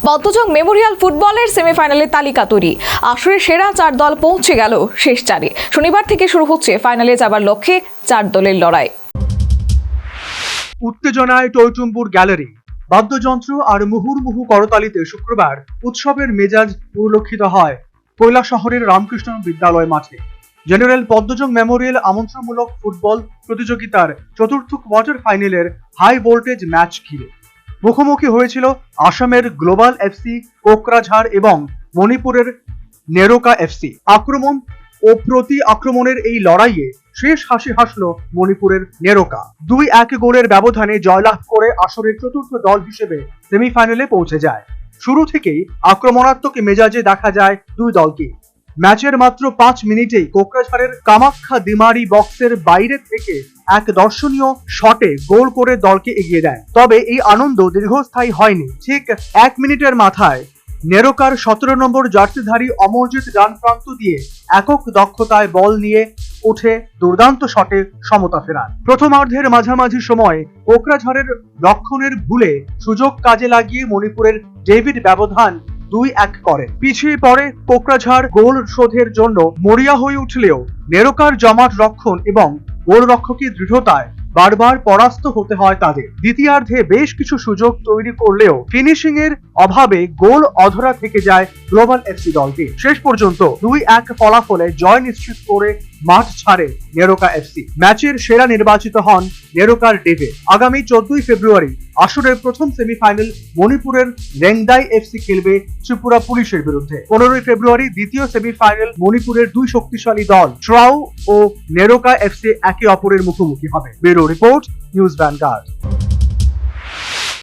বদ্ধজং Memorial ফুটবলের সেমিফাইনালের তালিকা তৈরি। আসরে সেরা 4 দল পৌঁছে গেল শেষ 4-এ। শনিবার থেকে শুরু হচ্ছে ফাইনালে যাবার লক্ষ্যে 4 দলের লড়াই। উত্তেজনায় টইটুম্বুর গ্যালারি, বাদ্যযন্ত্র আর মুহুর্মুহু করতালিতে শুক্রবার উৎসবের মেজাজ পরিলক্ষিত হয় কৈলাসহরের রামকৃষ্ণ বিদ্যালয় মাঠে। জেনারেল পদ্মজং মেমোরিয়াল আমন্ত্রণমূলক ফুটবল প্রতিযোগিতার চতুর্থ কোয়ার্টার ফাইনালের হাই ভোল্টেজ ম্যাচ ঘিরে মুখোমুখি হয়েছিল আসামের গ্লোবাল এফসি কোকরাঝাড় এবং মণিপুরের নেরোকা এফসি। আক্রমণ ও প্রতি আক্রমণের এই লড়াইয়ে শেষ হাসি হাসল মণিপুরের নেরোকা। 2-1 গোলের ব্যবধানে জয়লাভ করে আসরের চতুর্থ দল হিসেবে সেমিফাইনালে পৌঁছে যায়। শুরু থেকেই আক্রমণাত্মক মেজাজে দেখা যায় দুই দলকে। ম্যাচের মাত্র 5 মিনিটেই কোকরাঝাড়ের কামাখ্যা দিমারি বক্সের বাইরে থেকে এক দর্শনীয় শটে গোল করে দলকে এগিয়ে দেয়। তবে এই আনন্দ দীর্ঘস্থায়ী হয়নি। ঠিক 1 মিনিটের মাথায় নেরোকার 17 নম্বর জার্সিধারী অমরজিৎ ডান প্রান্ত দিয়ে একক দক্ষতায় বল নিয়ে উঠে দুর্দান্ত শটে সমতা ফেরান। প্রথমার্ধের মাঝামাঝি সময়ে কোকরাঝাড়ের রক্ষণের ভুলে সুযোগ কাজে লাগিয়ে মণিপুরের ডেভিড ব্যবধান 2-1 করেন। পিছিয়ে পড়ে কোকরাঝাড় গোল শোধের জন্য মরিয়া হয়ে উঠলেও নেরোকার জমাট রক্ষণ এবং গোলরক্ষকের দৃঢ়তায় বারবার পরাস্ত হতে হয় তাদের। দ্বিতীয়ার্ধে বেশ কিছু সুযোগ তৈরি করলেও ফিনিশিং এর অভাবে গোল অধরা থেকে যায় গ্লোবাল এফসি দলটি। শেষ পর্যন্ত 2-1 ফলাফলে জয় নিশ্চিত করে মাঠ ছাড়ে নেরোকা এফসি। ম্যাচের সেরা নির্বাচিত হন নেরোকার ডেভিড। আগামী 14 ফেব্রুয়ারি আসরের প্রথম সেমিফাইনাল মণিপুরের রেংদাই এফসি খেলবে ত্রিপুরা পুলিশের বিরুদ্ধে। 15 ফেব্রুয়ারি দ্বিতীয় সেমিফাইনাল মণিপুরের দুই শক্তিশালী দল ট্রাউ ও নেরোকা এফসি একে অপরের মুখোমুখি হবে। Bureau report, news vanguard.